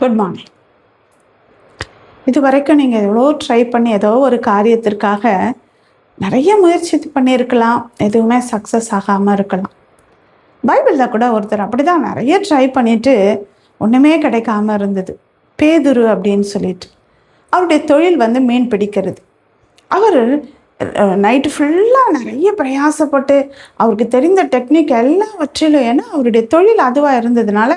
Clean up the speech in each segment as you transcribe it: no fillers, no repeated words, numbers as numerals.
Good morning. இது வரைக்கும் நீங்கள் எவ்வளோ ட்ரை பண்ணி ஏதோ ஒரு காரியத்திற்காக நிறைய முயற்சி பண்ணியிருக்கலாம், எதுவுமே சக்ஸஸ் ஆகாமல் இருக்கலாம். பைபிளில் கூட ஒருத்தர் அப்படி தான் நிறைய ட்ரை பண்ணிவிட்டு ஒன்றுமே கிடைக்காம இருந்தது. பேதுரு அப்படின்னு சொல்லிட்டு, அவருடைய தொழில் மீன் பிடிக்கிறது. அவர் நைட்டு ஃபுல்லாக நிறைய பிரயாசப்பட்டு அவருக்கு தெரிந்த டெக்னிக் எல்லாவற்றிலும், ஏன்னா அவருடைய தொழில் அதுவாக இருந்ததுனால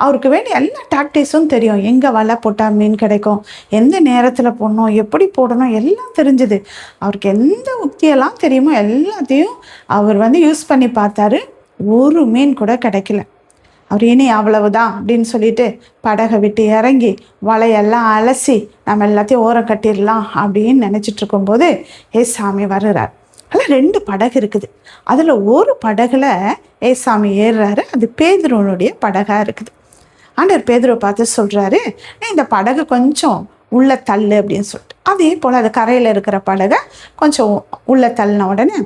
அவருக்கு வேண்டிய எல்லா டாக்டிக்ஸும் தெரியும். எங்கே வலை போட்டால் மீன் கிடைக்கும், எந்த நேரத்தில் போடணும், எப்படி போடணும், எல்லாம் தெரிஞ்சுது. அவருக்கு எந்த உத்தியெல்லாம் தெரியுமோ எல்லாத்தையும் அவர் யூஸ் பண்ணி பார்த்தாரு. ஒரு மீன் கூட கிடைக்கல. அவர் இனி அவ்வளவுதான் அப்படின்னு சொல்லிட்டு படகை விட்டு இறங்கி வலையெல்லாம் அலசி நம்ம எல்லாத்தையும் ஓரம் கட்டிடலாம் அப்படின்னு நினச்சிட்டு இருக்கும்போது ஏசாமி வர்றார். அதில் 2 படகு இருக்குது. அதில் ஒரு படகுல ஏசாமி ஏறுறாரு. அது பேதுருவனுடைய படகாக இருக்குது. ஆண்டவர் பேதுருவை பார்த்து சொல்கிறாரு, நீ இந்த படகு கொஞ்சம் உள்ள தள்ளு அப்படின்னு சொல்லிட்டு. அதே போல் அது கரையில் இருக்கிற படகை கொஞ்சம் உள்ள தள்ளின உடனே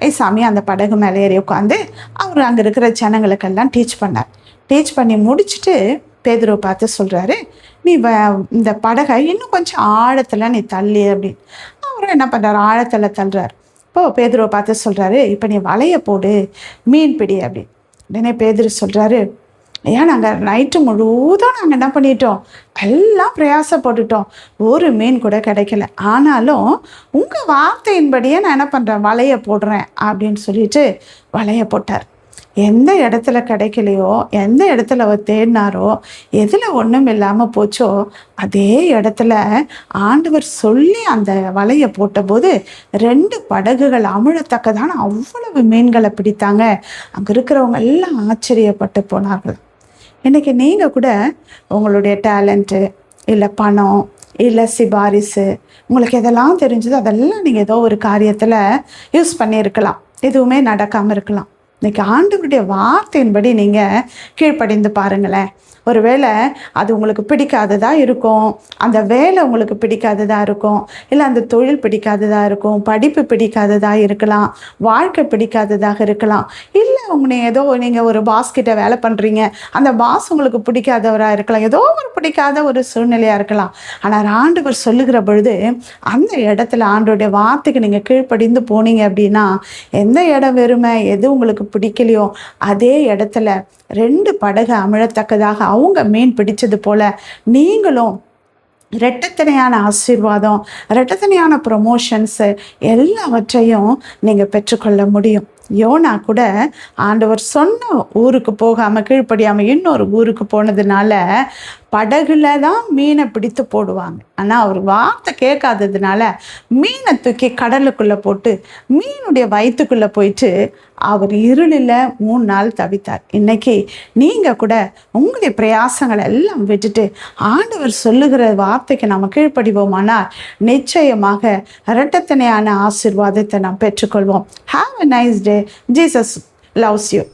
ஏசாமி அந்த படகு மேலே ஏறி உட்காந்து அவர் அங்கே இருக்கிற ஜனங்களுக்கெல்லாம் டீச் பண்ணார். டீச் பண்ணி முடிச்சுட்டு பேதுருவை பார்த்து சொல்கிறாரு, நீ இந்த படகை இன்னும் கொஞ்சம் ஆழத்தில் நீ தள்ளி அப்படின்னு. அவரும் என்ன பண்ணுறாரு, ஆழத்தில் தள்ளுறாரு. இப்போது பேதுருவை பார்த்து சொல்கிறாரு, இப்போ நீ வலையை போடு, மீன் பிடி அப்படின்னு. உடனே பேதுரு சொல்கிறாரு, ஏன் நாங்கள் நைட்டு முழுவதும் நாங்கள் என்ன பண்ணிட்டோம், எல்லாம் பிரயாசப்பட்டுட்டோம், ஒரு மீன் கூட கிடைக்கல. ஆனாலும் உங்கள் வார்த்தையின்படியே நான் என்ன பண்ணுறேன், வலையை போடுறேன் அப்படின்னு சொல்லிட்டு வலையை போட்டார். எந்த இடத்துல கிடைக்கலையோ, எந்த இடத்துல அவர் தேடினாரோ, எதில் ஒன்றும் இல்லாமல் போச்சோ, அதே இடத்துல ஆண்டவர் சொல்லி அந்த வலையை போட்டபோது 2 படகுகள் அமிழத்தக்கதான அவ்வளவு மீன்களை பிடித்தாங்க. அங்கே இருக்கிறவங்க எல்லாம் ஆச்சரியப்பட்டு போனார்கள். இன்றைக்கி நீங்கள் கூட உங்களுடைய டேலண்ட்டு, இல்லை பணம், இல்லை சிபாரிசு, உங்களுக்கு எதெல்லாம் தெரிஞ்சதோ அதெல்லாம் நீங்கள் ஏதோ ஒரு காரியத்தில் யூஸ் பண்ணியிருக்கலாம். எதுவுமே நடக்காமல் இருக்கலாம். இன்றைக்கி ஆண்டவருடைய வார்த்தையின்படி நீங்கள் கீழ்ப்படிந்து பாருங்களேன். ஒருவேளை அது உங்களுக்கு பிடிக்காததாக இருக்கும், அந்த வேலை உங்களுக்கு பிடிக்காததாக இருக்கும், இல்லை அந்த தொழில் பிடிக்காததாக இருக்கும், படிப்பு பிடிக்காததாக இருக்கலாம், வாழ்க்கை பிடிக்காததாக இருக்கலாம், இல்லை நீங்கள் ஒரு பாஸ்கிட்ட வேலை பண்ணுறீங்க, அந்த பாஸ் உங்களுக்கு பிடிக்காதவராக இருக்கலாம், ஏதோ ஒரு பிடிக்காத ஒரு சூழ்நிலையாக இருக்கலாம். ஆனால் ஆண்டவர் சொல்லுகிற பொழுது அந்த இடத்துல ஆண்டவருடைய வார்த்தைக்கு நீங்கள் கீழ்ப்படிந்து போனீங்க அப்படின்னா, எந்த இடம் வெறுமை, எது உங்களுக்கு பிடிக்கலையோ அதே இடத்துல 2 படகு அமிழத்தக்கதாக அவங்க மீன் பிடிச்சது போல நீங்களும் இரட்டத்தனையான ஆசீர்வாதம், இரட்டத்தனையான ப்ரொமோஷன்ஸு எல்லாவற்றையும் நீங்கள் பெற்றுக்கொள்ள முடியும். யோனா கூட ஆண்டவர் சொன்ன ஊருக்கு போகாமல் கீழ்ப்படியாமல் இன்னொரு ஊருக்கு போனதுனால படகுல தான் மீனை பிடித்து போடுவாங்க. ஆனால் அவர் வார்த்தை கேட்காததுனால மீனை தூக்கி கடலுக்குள்ளே போட்டு மீனுடைய வயிற்றுக்குள்ளே போயிட்டு அவர் இருளில் 3 நாள் தவித்தார். இன்னைக்கு நீங்கள் கூட உங்களுடைய பிரயாசங்களை எல்லாம் விட்டுட்டு ஆண்டவர் சொல்லுகிற வார்த்தைக்கு நம்ம கீழ்ப்படிவோமானால் நிச்சயமாக இரட்டத்தனையான ஆசீர்வாதத்தை நாம் பெற்றுக்கொள்வோம். Have a nice day. Jesus loves you.